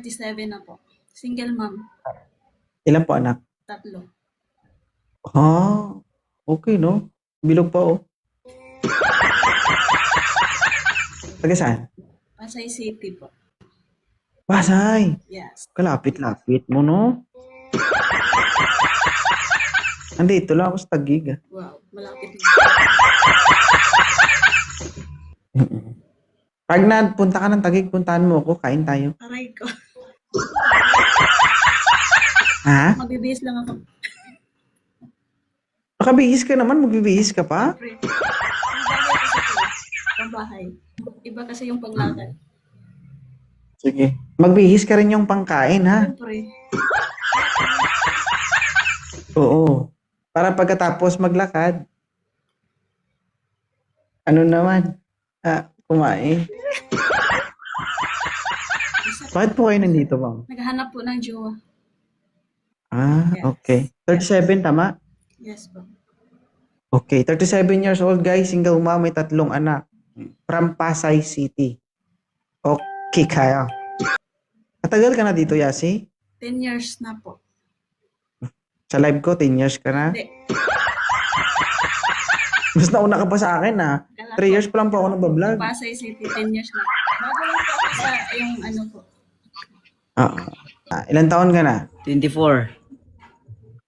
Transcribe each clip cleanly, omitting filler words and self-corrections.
37 na po. Single mom. Ilan po anak? 3. Ah, okay no? Bilog pa oh. Taga saan? Pasay City po. Pasay. Yes. Kalapit-lapit mo no? Andito lang ako sa Taguig. Wow, malapit na. Pag napunta ka ng Taguig, puntahan mo ako, kain tayo. Aray ko. Ha? Magbibihis lang ako. Makabihis ka naman, magbibihis ka pa? Pre. Ang bagay kasi po, pambahay. Iba kasi yung paglakad. Sige. Magbihis ka rin yung pangkain, ha? Siyempre. Oo. Para pagkatapos maglakad, ano naman? Kumain. Bakit po kayo nandito, ma'am? Naghahanap po ng jowa. Okay. 37, tama? Yes po. Okay. 37 years old, guys. Single mom, may 3 anak. From Pasay City. Okay kaya. Matagal ka na dito, Yasi? 10 years na po. Sa live ko, 10 years ka na? Hindi. Mas nauna ka pa sa akin, ha? 3 years pa lang po ako nagbablog. Pasay City, 10 years na. Bago lang po ako sa yung ano po. Ilan taon ka na? 24.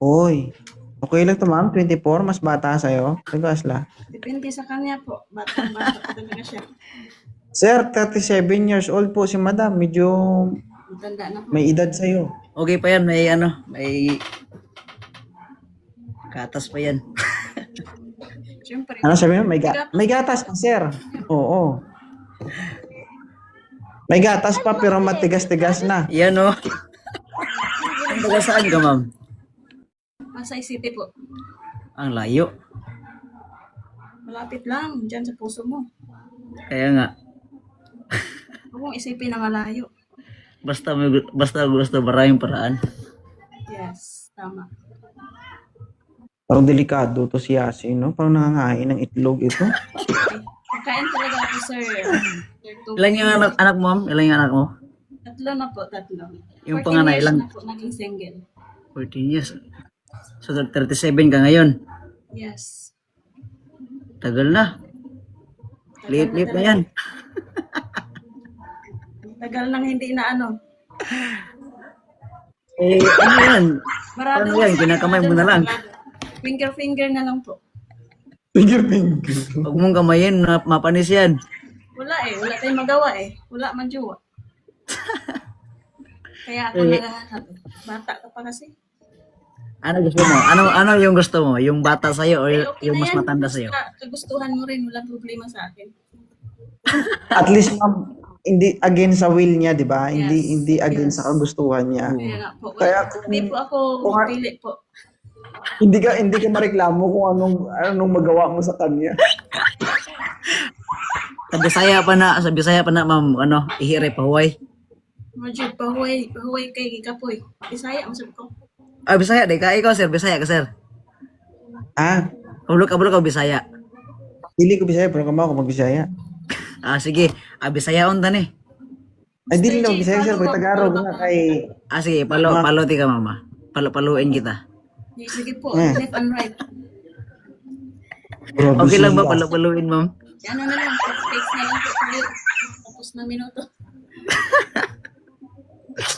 Uy. Okay lang to, ma'am. 24, mas bata sa'yo. Tagasla. Depende sa kanya po. Bata po talaga siya. Sir, 37 years old po si madam. Medyo Matanda na po. may edad sa'yo. Okay pa yan, may katas pa yan. Siyempre. Ano sabi mo? May gatas pa, sir. Oo. May gatas pa pero matigas-tigas na. Yan o. Ang taga saan ka, ma'am? Pasay City po. Ang layo. Malapit lang. Diyan sa puso mo. Kaya nga. Huwag mong isipin na malayo. Basta gusto maraming paraan. Yes. Tama. Parang delikado to si Yasi, no? Parang nangangain ng itlog ito. Pagkain talaga ako, sir. Ilan yung anak mo, ma'am? Ilan yung anak mo? 3 na po, 3. Yung 14 panganay, years ilan? na po, naging single. 14 years. So, 37 ka ngayon. Yes. Tagal na. Liit-liit na yan. Tagal nang hindi na ano. Ano yan? Marado Ano yan? Kinakamay mo na lang. Finger na lang po. Finger. Huwag mong kamayin, mapanis yan. Wala wala tayong magawa Wala man jowa. Kaya ako naghahanap. Bata ka pa kasi. Ano gusto mo? Ano yung gusto mo? Yung bata sa'yo o Okay yung na mas yan. matanda sa'yo? Kagustuhan mo rin, wala problema sa akin. At least, ma'am, hindi against sa will niya, di ba? Yes. Hindi against sa kagustuhan niya. Kaya nga po. Kaya Hindi po ako pili po. Hindi ka mareklamo kung anong magawa mo sa kanya. Sa Bisaya pa na, ma'am, ihire pa, huway. Majud, pahuway kay Gikapoy. Bisaya, masab ko. Bisaya, di ka, ikaw, sir, Bisaya ka, sir. Bulok ka, Bisaya. Dili ko Bisaya, pero kamo ako mag-Bisaya. Sige, Bisaya on tani. Ay, dili na mag-Bisaya, sir. May Tagalog na kay... Sige, paloti ka, mama. Paluin kita. Sige po, left and right. Okay lang ba paluin, ma'am? Ano na lang, text na lang po. Tapos na minuto.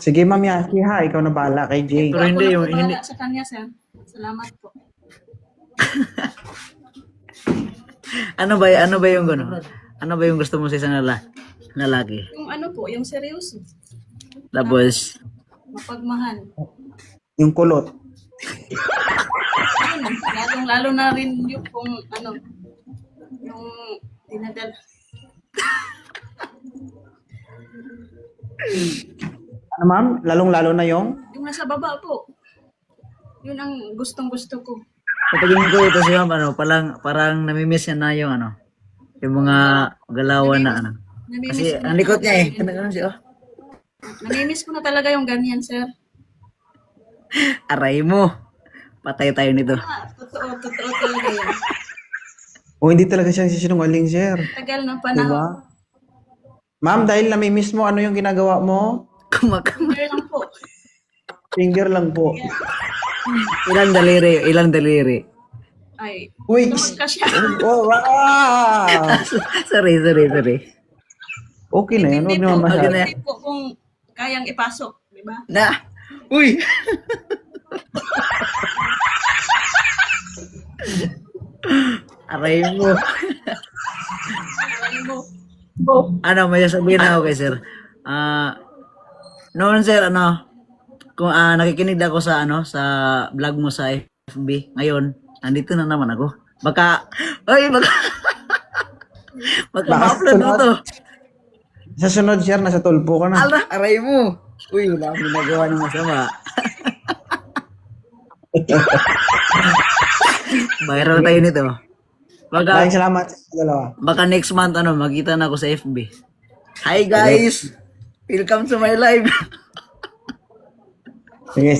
Sige, ma'am Yasi, ha. Ikaw na bahala kay Jay. Pero hindi Ako hindi. sa kanya, sir. Salamat po. Ano ba yung gano'n? Ano ba yung gusto mo sa isang lalaki? Yung ano po, yung seryoso. Tapos, Mapagmahal. Yung kulot. Lalo na rin yung kung ano, yung dinadala. Ano, ma'am? Lalong-lalo na yung... Yung nasa baba po. Yun ang gustong-gusto ko. kapagin ko ito si ma'am, parang namimiss niya na yung yung mga galawan na Namimiss Kasi ko na ang likod talaga niya yun. Ganun siya, Namimiss ko na talaga yung ganyan, sir. Aray mo. Patay tayo nito. Totoo talaga yan. O hindi talaga siya sinungaling, sir. Tagal ng Diba? panahon. Ma'am, dahil namimiss mo, ano yung ginagawa mo? Kumakama. Hindi lang po. Finger lang po. Ilang daliri? Ilang daliri? Ay, Uy! tawag ka siya. Oh, wow! Sorry. Okay na yan. Huwag Hindi naman po, masyado. na. hindi po kung kayang ipasok, di ba? Na. Uy. Aray mo. Ano mo? Ano, may sasabihin ako kay sir. Noon sir, kung nakikinig ako sa sa vlog mo sa FB, ngayon, nandito na naman ako. Baka ma-upload mo to. Sa sunod, sir, nasa tulpo ka na. Ala, aray mo. Uy, wala akong ginagawa ng masama. Viral tayo nito. Maraming salamat sa dalawa. Baka next month, magkita na ako sa FB. Hi guys! Welcome to my live. Sige.